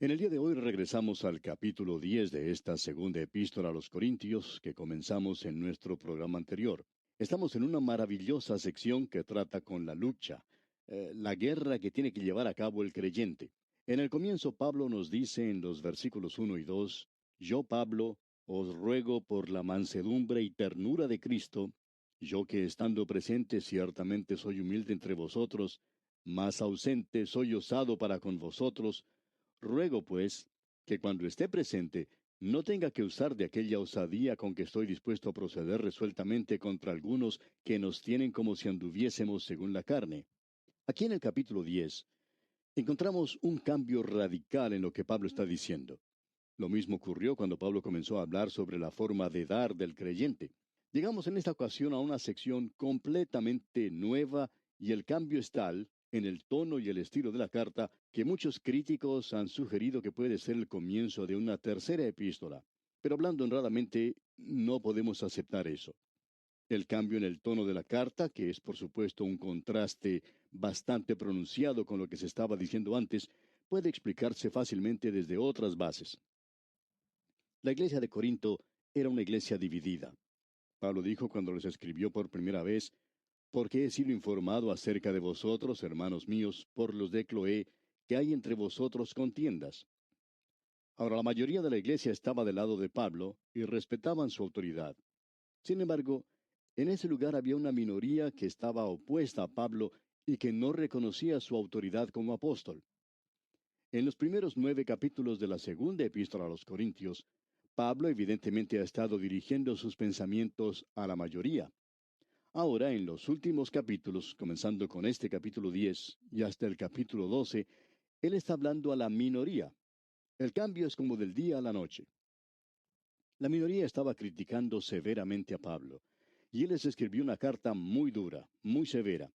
En el día de hoy regresamos al capítulo 10 de esta segunda epístola a los Corintios que comenzamos en nuestro programa anterior. Estamos en una maravillosa sección que trata con la lucha, la guerra que tiene que llevar a cabo el creyente. En el comienzo Pablo nos dice en los versículos 1 y 2: Yo, Pablo, os ruego por la mansedumbre y ternura de Cristo, yo que estando presente ciertamente soy humilde entre vosotros, mas ausente soy osado para con vosotros. Ruego, pues, que cuando esté presente no tenga que usar de aquella osadía con que estoy dispuesto a proceder resueltamente contra algunos que nos tienen como si anduviésemos según la carne. Aquí en el capítulo 10 encontramos un cambio radical en lo que Pablo está diciendo. Lo mismo ocurrió cuando Pablo comenzó a hablar sobre la forma de dar del creyente. Llegamos en esta ocasión a una sección completamente nueva y el cambio es tal en el tono y el estilo de la carta que muchos críticos han sugerido que puede ser el comienzo de una tercera epístola. Pero hablando honradamente, no podemos aceptar eso. El cambio en el tono de la carta, que es por supuesto un contraste bastante pronunciado con lo que se estaba diciendo antes, puede explicarse fácilmente desde otras bases. La iglesia de Corinto era una iglesia dividida. Pablo dijo cuando les escribió por primera vez: Porque he sido informado acerca de vosotros, hermanos míos, por los de Cloé, que hay entre vosotros contiendas. Ahora, la mayoría de la iglesia estaba del lado de Pablo y respetaban su autoridad. Sin embargo, en ese lugar había una minoría que estaba opuesta a Pablo y que no reconocía su autoridad como apóstol. En los primeros 9 capítulos de la segunda epístola a los Corintios, Pablo evidentemente ha estado dirigiendo sus pensamientos a la mayoría. Ahora, en los últimos capítulos, comenzando con este capítulo 10 y hasta el capítulo 12, él está hablando a la minoría. El cambio es como del día a la noche. La minoría estaba criticando severamente a Pablo, y él les escribió una carta muy dura, muy severa.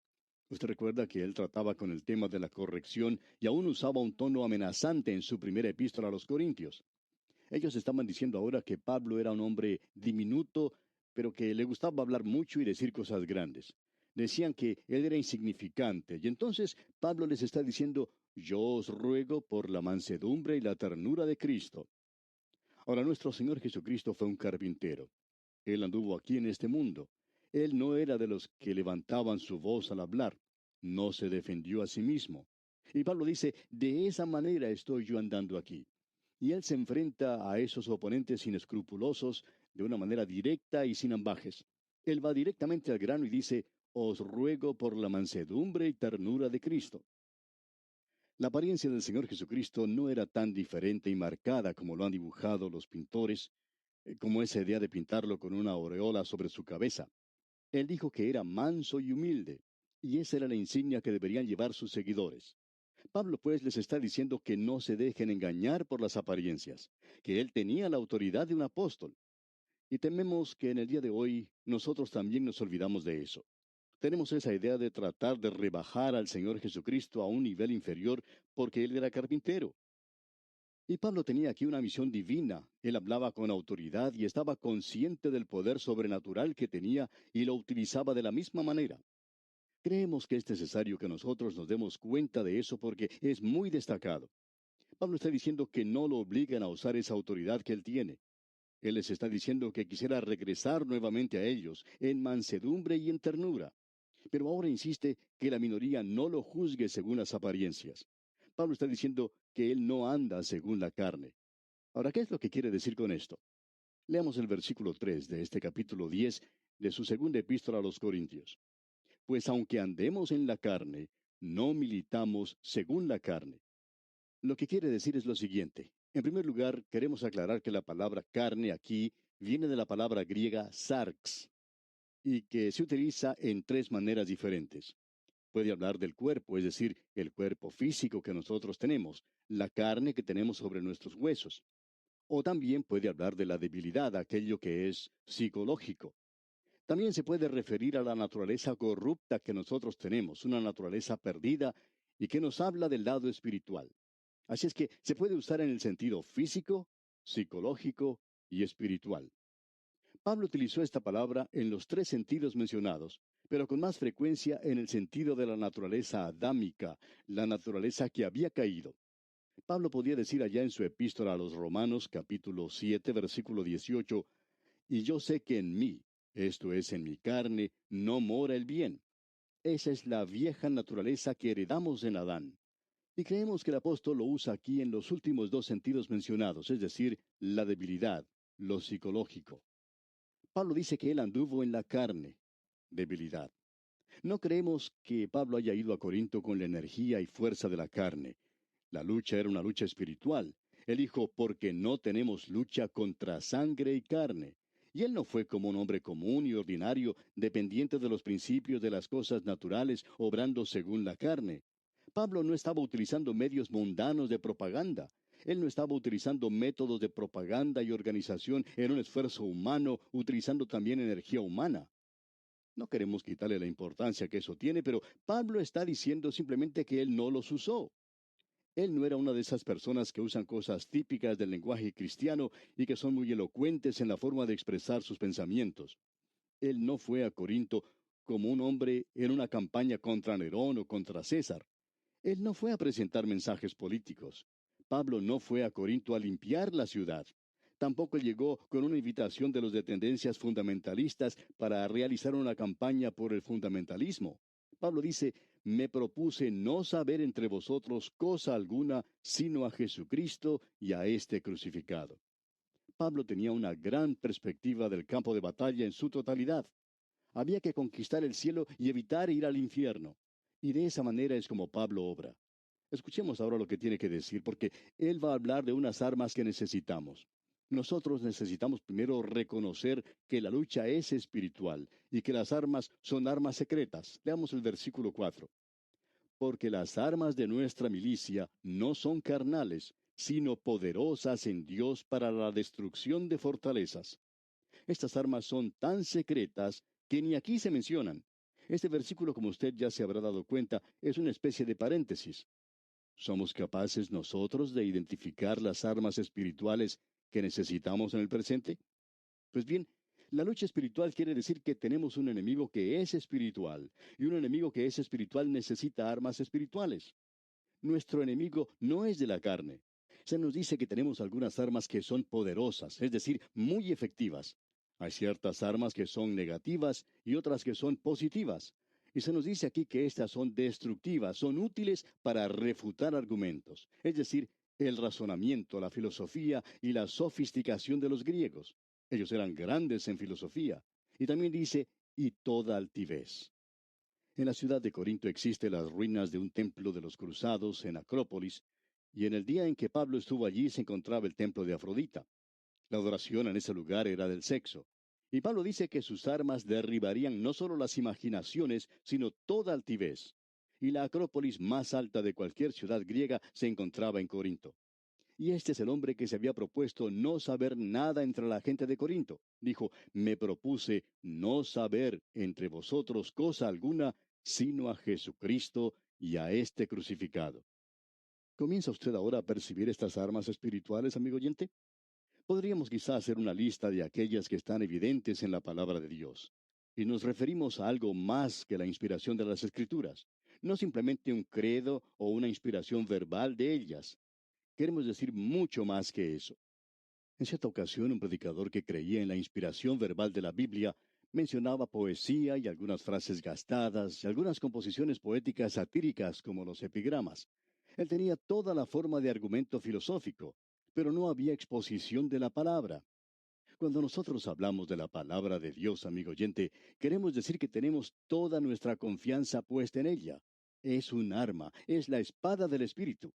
Usted recuerda que él trataba con el tema de la corrección y aún usaba un tono amenazante en su primera epístola a los Corintios. Ellos estaban diciendo ahora que Pablo era un hombre diminuto, pero que le gustaba hablar mucho y decir cosas grandes. Decían que él era insignificante, y entonces Pablo les está diciendo: Yo os ruego por la mansedumbre y la ternura de Cristo. Ahora, nuestro Señor Jesucristo fue un carpintero. Él anduvo aquí en este mundo. Él no era de los que levantaban su voz al hablar. No se defendió a sí mismo. Y Pablo dice: de esa manera estoy yo andando aquí. Y él se enfrenta a esos oponentes inescrupulosos de una manera directa y sin ambajes. Él va directamente al grano y dice: Os ruego por la mansedumbre y ternura de Cristo. La apariencia del Señor Jesucristo no era tan diferente y marcada como lo han dibujado los pintores, como esa idea de pintarlo con una aureola sobre su cabeza. Él dijo que era manso y humilde, y esa era la insignia que deberían llevar sus seguidores. Pablo pues les está diciendo que no se dejen engañar por las apariencias, que él tenía la autoridad de un apóstol. Y tememos que en el día de hoy nosotros también nos olvidamos de eso. Tenemos esa idea de tratar de rebajar al Señor Jesucristo a un nivel inferior porque Él era carpintero. Y Pablo tenía aquí una misión divina. Él hablaba con autoridad y estaba consciente del poder sobrenatural que tenía y lo utilizaba de la misma manera. Creemos que es necesario que nosotros nos demos cuenta de eso porque es muy destacado. Pablo está diciendo que no lo obligan a usar esa autoridad que él tiene. Él les está diciendo que quisiera regresar nuevamente a ellos, en mansedumbre y en ternura. Pero ahora insiste que la minoría no lo juzgue según las apariencias. Pablo está diciendo que él no anda según la carne. Ahora, ¿qué es lo que quiere decir con esto? Leamos el versículo 3 de este capítulo 10 de su segunda epístola a los Corintios. Pues aunque andemos en la carne, no militamos según la carne. Lo que quiere decir es lo siguiente. En primer lugar, queremos aclarar que la palabra carne aquí viene de la palabra griega sarx, y que se utiliza en 3 maneras diferentes. Puede hablar del cuerpo, es decir, el cuerpo físico que nosotros tenemos, la carne que tenemos sobre nuestros huesos. O también puede hablar de la debilidad, aquello que es psicológico. También se puede referir a la naturaleza corrupta que nosotros tenemos, una naturaleza perdida y que nos habla del lado espiritual. Así es que se puede usar en el sentido físico, psicológico y espiritual. Pablo utilizó esta palabra en los 3 sentidos mencionados, pero con más frecuencia en el sentido de la naturaleza adámica, la naturaleza que había caído. Pablo podía decir allá en su epístola a los Romanos, capítulo 7, versículo 18, y yo sé que en mí, esto es en mi carne, no mora el bien. Esa es la vieja naturaleza que heredamos en Adán. Y creemos que el apóstol lo usa aquí en los últimos dos sentidos mencionados, es decir, la debilidad, lo psicológico. Pablo dice que él anduvo en la carne, debilidad. No creemos que Pablo haya ido a Corinto con la energía y fuerza de la carne. La lucha era una lucha espiritual. Él dijo, porque no tenemos lucha contra sangre y carne. Y él no fue como un hombre común y ordinario, dependiente de los principios de las cosas naturales, obrando según la carne. Pablo no estaba utilizando medios mundanos de propaganda. Él no estaba utilizando métodos de propaganda y organización en un esfuerzo humano, utilizando también energía humana. No queremos quitarle la importancia que eso tiene, pero Pablo está diciendo simplemente que él no los usó. Él no era una de esas personas que usan cosas típicas del lenguaje cristiano y que son muy elocuentes en la forma de expresar sus pensamientos. Él no fue a Corinto como un hombre en una campaña contra Nerón o contra César. Él no fue a presentar mensajes políticos. Pablo no fue a Corinto a limpiar la ciudad. Tampoco llegó con una invitación de los de tendencias fundamentalistas para realizar una campaña por el fundamentalismo. Pablo dice, me propuse no saber entre vosotros cosa alguna sino a Jesucristo y a este crucificado. Pablo tenía una gran perspectiva del campo de batalla en su totalidad. Había que conquistar el cielo y evitar ir al infierno. Y de esa manera es como Pablo obra. Escuchemos ahora lo que tiene que decir, porque él va a hablar de unas armas que necesitamos. Nosotros necesitamos primero reconocer que la lucha es espiritual y que las armas son armas secretas. Leamos el versículo 4. Porque las armas de nuestra milicia no son carnales, sino poderosas en Dios para la destrucción de fortalezas. Estas armas son tan secretas que ni aquí se mencionan. Este versículo, como usted ya se habrá dado cuenta, es una especie de paréntesis. ¿Somos capaces nosotros de identificar las armas espirituales que necesitamos en el presente? Pues bien, la lucha espiritual quiere decir que tenemos un enemigo que es espiritual, y un enemigo que es espiritual necesita armas espirituales. Nuestro enemigo no es de la carne. Se nos dice que tenemos algunas armas que son poderosas, es decir, muy efectivas. Hay ciertas armas que son negativas y otras que son positivas. Y se nos dice aquí que estas son destructivas, son útiles para refutar argumentos, es decir, el razonamiento, la filosofía y la sofisticación de los griegos. Ellos eran grandes en filosofía. Y también dice, y toda altivez. En la ciudad de Corinto existen las ruinas de un templo de los cruzados en Acrópolis, y en el día en que Pablo estuvo allí se encontraba el templo de Afrodita. La adoración en ese lugar era del sexo. Y Pablo dice que sus armas derribarían no solo las imaginaciones, sino toda altivez. Y la Acrópolis más alta de cualquier ciudad griega se encontraba en Corinto. Y este es el hombre que se había propuesto no saber nada entre la gente de Corinto. Dijo, me propuse no saber entre vosotros cosa alguna, sino a Jesucristo y a este crucificado. ¿Comienza usted ahora a percibir estas armas espirituales, amigo oyente? Podríamos quizá hacer una lista de aquellas que están evidentes en la palabra de Dios. Y nos referimos a algo más que la inspiración de las Escrituras, no simplemente un credo o una inspiración verbal de ellas. Queremos decir mucho más que eso. En cierta ocasión, un predicador que creía en la inspiración verbal de la Biblia mencionaba poesía y algunas frases gastadas y algunas composiciones poéticas satíricas como los epigramas. Él tenía toda la forma de argumento filosófico, pero no había exposición de la palabra. Cuando nosotros hablamos de la palabra de Dios, amigo oyente, queremos decir que tenemos toda nuestra confianza puesta en ella. Es un arma, es la espada del Espíritu.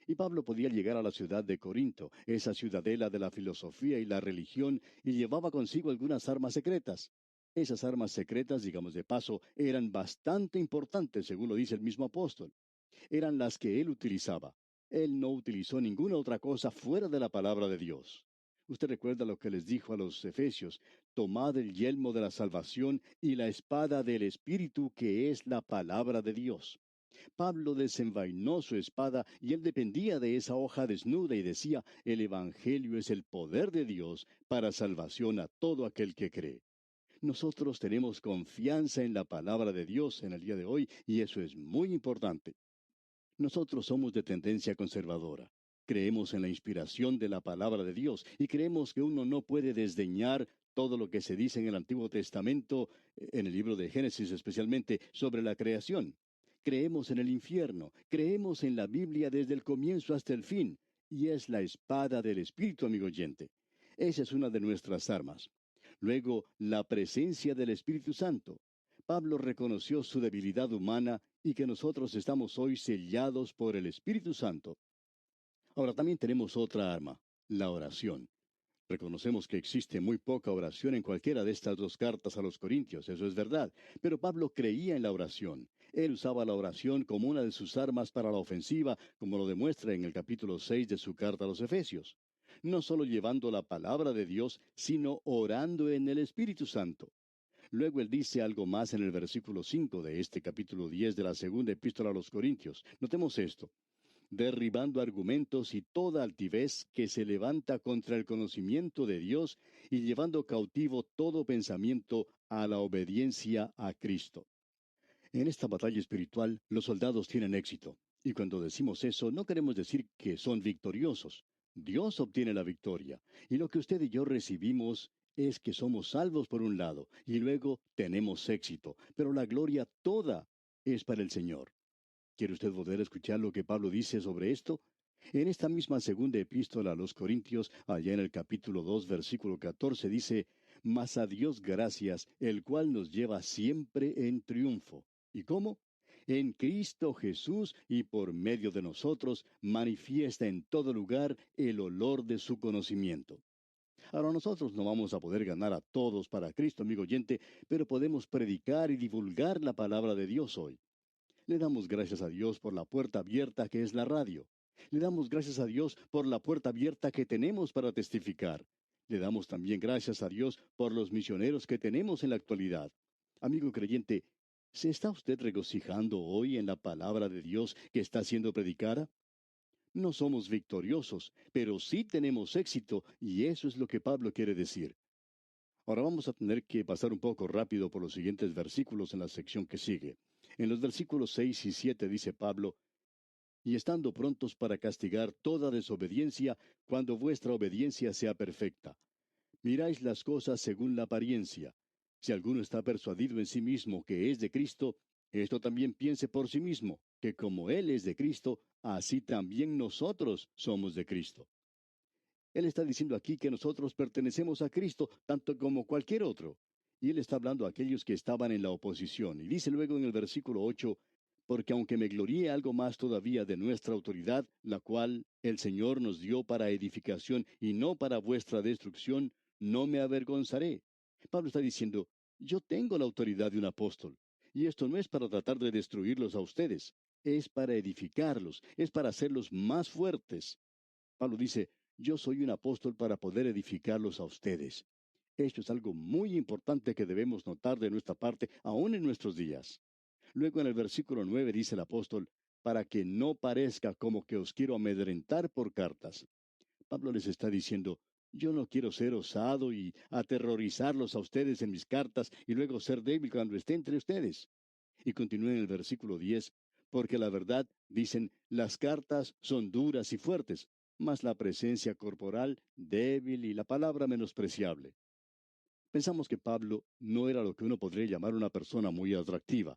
Y Pablo podía llegar a la ciudad de Corinto, esa ciudadela de la filosofía y la religión, y llevaba consigo algunas armas secretas. Esas armas secretas, digamos de paso, eran bastante importantes, según lo dice el mismo apóstol. Eran las que él utilizaba. Él no utilizó ninguna otra cosa fuera de la palabra de Dios. Usted recuerda lo que les dijo a los efesios, tomad el yelmo de la salvación y la espada del Espíritu que es la palabra de Dios. Pablo desenvainó su espada y él dependía de esa hoja desnuda y decía, el Evangelio es el poder de Dios para salvación a todo aquel que cree. Nosotros tenemos confianza en la palabra de Dios en el día de hoy y eso es muy importante. Nosotros somos de tendencia conservadora. Creemos en la inspiración de la palabra de Dios y creemos que uno no puede desdeñar todo lo que se dice en el Antiguo Testamento, en el libro de Génesis especialmente, sobre la creación. Creemos en el infierno, creemos en la Biblia desde el comienzo hasta el fin, y es la espada del Espíritu, amigo oyente. Esa es una de nuestras armas. Luego, la presencia del Espíritu Santo. Pablo reconoció su debilidad humana y que nosotros estamos hoy sellados por el Espíritu Santo. Ahora también tenemos otra arma, la oración. Reconocemos que existe muy poca oración en cualquiera de estas dos cartas a los Corintios, eso es verdad, pero Pablo creía en la oración. Él usaba la oración como una de sus armas para la ofensiva, como lo demuestra en el capítulo 6 de su carta a los Efesios. No solo llevando la palabra de Dios, sino orando en el Espíritu Santo. Luego él dice algo más en el versículo 5 de este capítulo 10 de la segunda epístola a los Corintios. Notemos esto: derribando argumentos y toda altivez que se levanta contra el conocimiento de Dios y llevando cautivo todo pensamiento a la obediencia a Cristo. En esta batalla espiritual, los soldados tienen éxito. Y cuando decimos eso, no queremos decir que son victoriosos. Dios obtiene la victoria. Y lo que usted y yo recibimos es que somos salvos por un lado, y luego tenemos éxito. Pero la gloria toda es para el Señor. ¿Quiere usted volver a escuchar lo que Pablo dice sobre esto? En esta misma segunda epístola a los Corintios, allá en el capítulo 2, versículo 14, dice: Mas a Dios gracias, el cual nos lleva siempre en triunfo. ¿Y cómo? En Cristo Jesús, y por medio de nosotros manifiesta en todo lugar el olor de su conocimiento. Ahora nosotros no vamos a poder ganar a todos para Cristo, amigo oyente, pero podemos predicar y divulgar la palabra de Dios hoy. Le damos gracias a Dios por la puerta abierta que es la radio. Le damos gracias a Dios por la puerta abierta que tenemos para testificar. Le damos también gracias a Dios por los misioneros que tenemos en la actualidad. Amigo creyente, ¿se está usted regocijando hoy en la palabra de Dios que está siendo predicada? No somos victoriosos, pero sí tenemos éxito, y eso es lo que Pablo quiere decir. Ahora vamos a tener que pasar un poco rápido por los siguientes versículos en la sección que sigue. En los versículos 6 y 7 dice Pablo: Y estando prontos para castigar toda desobediencia, cuando vuestra obediencia sea perfecta. Miráis las cosas según la apariencia. Si alguno está persuadido en sí mismo que es de Cristo, esto también piense por sí mismo, que como Él es de Cristo, así también nosotros somos de Cristo. Él está diciendo aquí que nosotros pertenecemos a Cristo tanto como cualquier otro. Y él está hablando a aquellos que estaban en la oposición. Y dice luego en el versículo 8: Porque aunque me gloríe algo más todavía de nuestra autoridad, la cual el Señor nos dio para edificación y no para vuestra destrucción, no me avergonzaré. Pablo está diciendo: yo tengo la autoridad de un apóstol. Y esto no es para tratar de destruirlos a ustedes, es para edificarlos, es para hacerlos más fuertes. Pablo dice: yo soy un apóstol para poder edificarlos a ustedes. Esto es algo muy importante que debemos notar de nuestra parte, aún en nuestros días. Luego en el versículo 9 dice el apóstol: para que no parezca como que os quiero amedrentar por cartas. Pablo les está diciendo: yo no quiero ser osado y aterrorizarlos a ustedes en mis cartas y luego ser débil cuando esté entre ustedes. Y continúa en el versículo 10: porque la verdad, dicen, las cartas son duras y fuertes, mas la presencia corporal débil y la palabra menospreciable. Pensamos que Pablo no era lo que uno podría llamar una persona muy atractiva.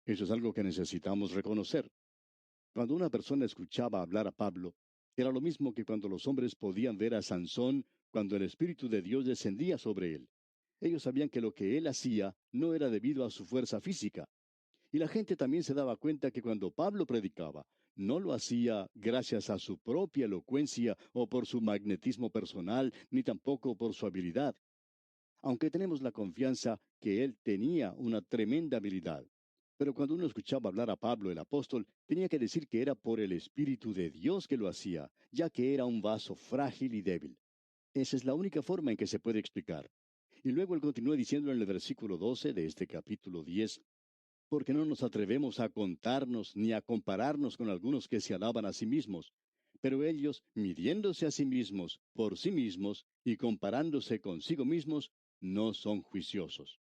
Eso es algo que necesitamos reconocer. Cuando una persona escuchaba hablar a Pablo, era lo mismo que cuando los hombres podían ver a Sansón cuando el Espíritu de Dios descendía sobre él. Ellos sabían que lo que él hacía no era debido a su fuerza física. Y la gente también se daba cuenta que cuando Pablo predicaba, no lo hacía gracias a su propia elocuencia o por su magnetismo personal, ni tampoco por su habilidad, aunque tenemos la confianza que él tenía una tremenda habilidad. Pero cuando uno escuchaba hablar a Pablo el apóstol, tenía que decir que era por el Espíritu de Dios que lo hacía, ya que era un vaso frágil y débil. Esa es la única forma en que se puede explicar. Y luego él continúa diciendo en el versículo 12 de este capítulo 10: porque no nos atrevemos a contarnos ni a compararnos con algunos que se alaban a sí mismos. Pero ellos, midiéndose a sí mismos, por sí mismos, y comparándose consigo mismos, no son juiciosos.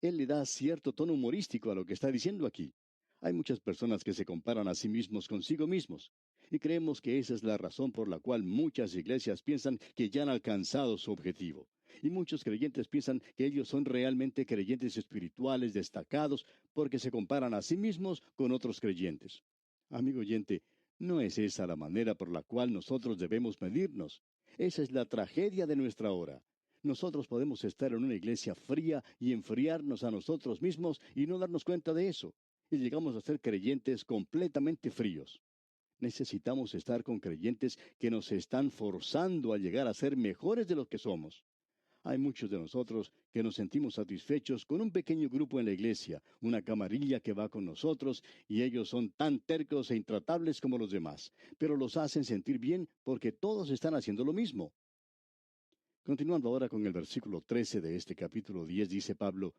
Él le da cierto tono humorístico a lo que está diciendo aquí. Hay muchas personas que se comparan a sí mismos consigo mismos. Y creemos que esa es la razón por la cual muchas iglesias piensan que ya han alcanzado su objetivo. Y muchos creyentes piensan que ellos son realmente creyentes espirituales destacados porque se comparan a sí mismos con otros creyentes. Amigo oyente, no es esa la manera por la cual nosotros debemos medirnos. Esa es la tragedia de nuestra hora. Nosotros podemos estar en una iglesia fría y enfriarnos a nosotros mismos y no darnos cuenta de eso. Y llegamos a ser creyentes completamente fríos. Necesitamos estar con creyentes que nos están forzando a llegar a ser mejores de lo que somos. Hay muchos de nosotros que nos sentimos satisfechos con un pequeño grupo en la iglesia, una camarilla que va con nosotros, y ellos son tan tercos e intratables como los demás, pero los hacen sentir bien porque todos están haciendo lo mismo. Continuando ahora con el versículo 13 de este capítulo 10, dice Pablo,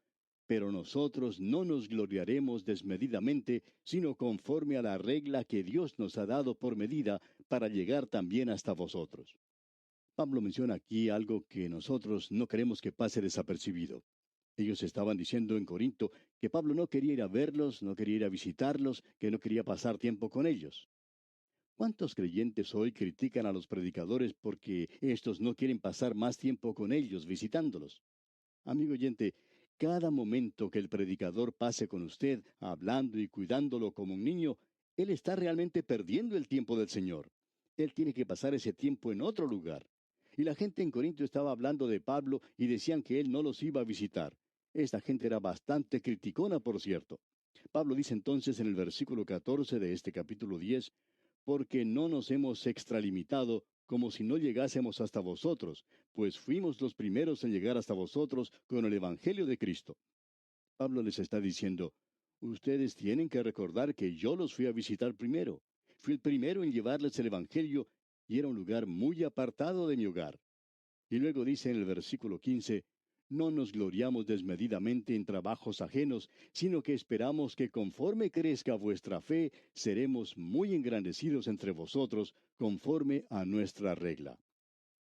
pero nosotros no nos gloriaremos desmedidamente, sino conforme a la regla que Dios nos ha dado por medida para llegar también hasta vosotros. Pablo menciona aquí algo que nosotros no queremos que pase desapercibido. Ellos estaban diciendo en Corinto que Pablo no quería ir a verlos, no quería ir a visitarlos, que no quería pasar tiempo con ellos. ¿Cuántos creyentes hoy critican a los predicadores porque estos no quieren pasar más tiempo con ellos visitándolos? Amigo oyente, cada momento que el predicador pase con usted, hablando y cuidándolo como un niño, él está realmente perdiendo el tiempo del Señor. Él tiene que pasar ese tiempo en otro lugar. Y la gente en Corinto estaba hablando de Pablo y decían que él no los iba a visitar. Esta gente era bastante criticona, por cierto. Pablo dice entonces en el versículo 14 de este capítulo 10, porque no nos hemos extralimitado como si no llegásemos hasta vosotros, pues fuimos los primeros en llegar hasta vosotros con el Evangelio de Cristo. Pablo les está diciendo, ustedes tienen que recordar que yo los fui a visitar primero. Fui el primero en llevarles el Evangelio y era un lugar muy apartado de mi hogar. Y luego dice en el versículo 15, no nos gloriamos desmedidamente en trabajos ajenos, sino que esperamos que conforme crezca vuestra fe, seremos muy engrandecidos entre vosotros, conforme a nuestra regla.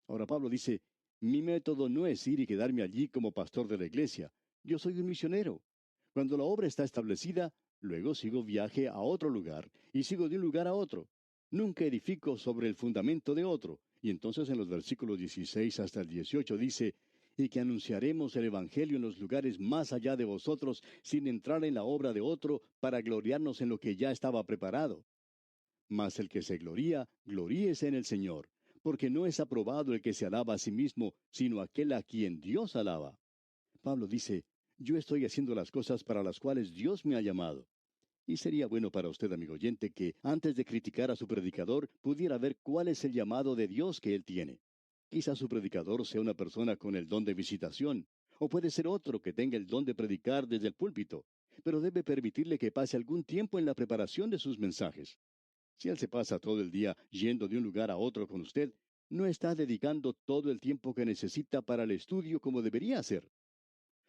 Ahora Pablo dice, mi método no es ir y quedarme allí como pastor de la iglesia. Yo soy un misionero. Cuando la obra está establecida, luego sigo viaje a otro lugar y sigo de un lugar a otro. Nunca edifico sobre el fundamento de otro. Y entonces en los versículos 16 hasta el 18 dice, y que anunciaremos el Evangelio en los lugares más allá de vosotros, sin entrar en la obra de otro, para gloriarnos en lo que ya estaba preparado. Mas el que se gloría, gloríese en el Señor, porque no es aprobado el que se alaba a sí mismo, sino aquel a quien Dios alaba. Pablo dice, yo estoy haciendo las cosas para las cuales Dios me ha llamado. Y sería bueno para usted, amigo oyente, que antes de criticar a su predicador, pudiera ver cuál es el llamado de Dios que él tiene. Quizá su predicador sea una persona con el don de visitación, o puede ser otro que tenga el don de predicar desde el púlpito, pero debe permitirle que pase algún tiempo en la preparación de sus mensajes. Si él se pasa todo el día yendo de un lugar a otro con usted, no está dedicando todo el tiempo que necesita para el estudio como debería hacer.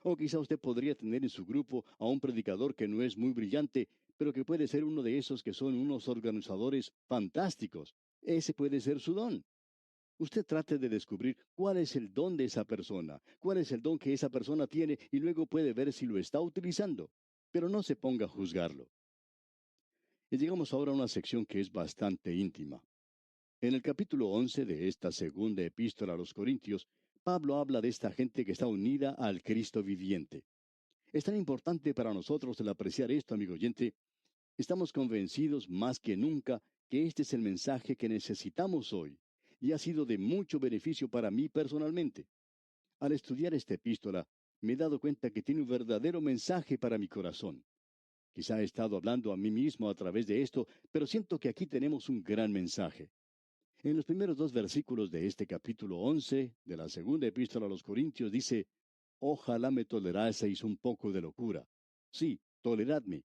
O quizá usted podría tener en su grupo a un predicador que no es muy brillante, pero que puede ser uno de esos que son unos organizadores fantásticos. Ese puede ser su don. Usted trate de descubrir cuál es el don de esa persona, cuál es el don que esa persona tiene y luego puede ver si lo está utilizando. Pero no se ponga a juzgarlo. Y llegamos ahora a una sección que es bastante íntima. En el capítulo 11 de esta segunda epístola a los Corintios, Pablo habla de esta gente que está unida al Cristo viviente. Es tan importante para nosotros el apreciar esto, amigo oyente. Estamos convencidos más que nunca que este es el mensaje que necesitamos hoy, y ha sido de mucho beneficio para mí personalmente. Al estudiar esta epístola, me he dado cuenta que tiene un verdadero mensaje para mi corazón. Quizá he estado hablando a mí mismo a través de esto, pero siento que aquí tenemos un gran mensaje. En los primeros dos versículos de este capítulo 11 de la segunda epístola a los Corintios dice, ojalá me toleraseis un poco de locura. Sí, toleradme,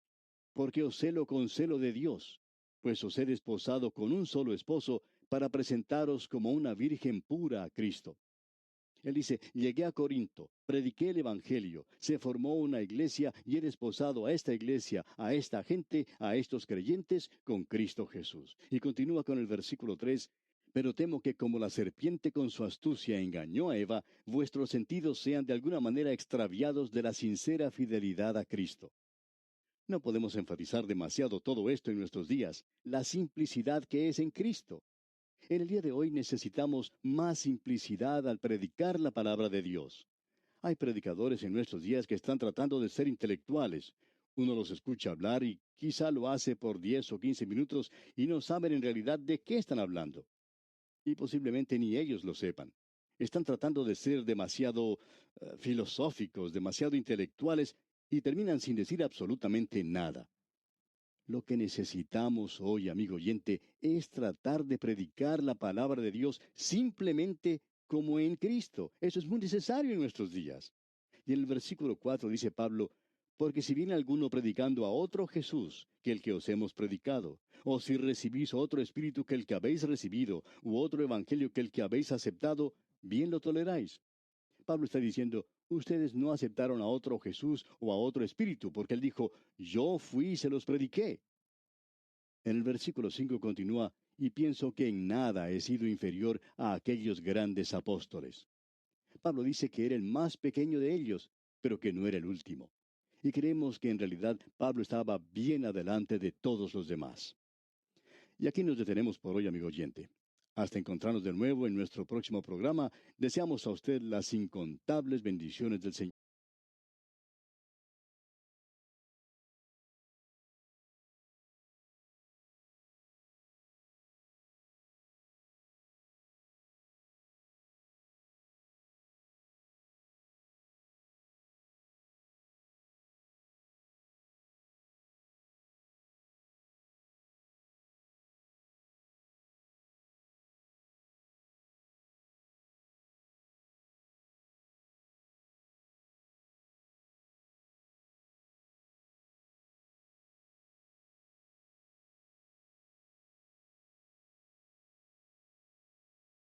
porque os celo con celo de Dios, pues os he desposado con un solo esposo para presentaros como una virgen pura a Cristo. Él dice, llegué a Corinto, prediqué el Evangelio, se formó una iglesia y he desposado a esta iglesia, a esta gente, a estos creyentes con Cristo Jesús. Y continúa con el versículo 3, pero temo que como la serpiente con su astucia engañó a Eva, vuestros sentidos sean de alguna manera extraviados de la sincera fidelidad a Cristo. No podemos enfatizar demasiado todo esto en nuestros días, la simplicidad que es en Cristo. En el día de hoy necesitamos más simplicidad al predicar la palabra de Dios. Hay predicadores en nuestros días que están tratando de ser intelectuales. Uno los escucha hablar y quizá lo hace por 10 o 15 minutos y no saben en realidad de qué están hablando. Y posiblemente ni ellos lo sepan. Están tratando de ser demasiado filosóficos, demasiado intelectuales y terminan sin decir absolutamente nada. Lo que necesitamos hoy, amigo oyente, es tratar de predicar la palabra de Dios simplemente como en Cristo. Eso es muy necesario en nuestros días. Y en el versículo 4 dice Pablo, porque si viene alguno predicando a otro Jesús que el que os hemos predicado, o si recibís otro espíritu que el que habéis recibido, u otro evangelio que el que habéis aceptado, bien lo toleráis. Pablo está diciendo, ustedes no aceptaron a otro Jesús o a otro espíritu, porque él dijo, yo fui y se los prediqué. En el versículo 5 continúa, y pienso que en nada he sido inferior a aquellos grandes apóstoles. Pablo dice que era el más pequeño de ellos, pero que no era el último. Y creemos que en realidad Pablo estaba bien adelante de todos los demás. Y aquí nos detenemos por hoy, amigo oyente. Hasta encontrarnos de nuevo en nuestro próximo programa, deseamos a usted las incontables bendiciones del Señor.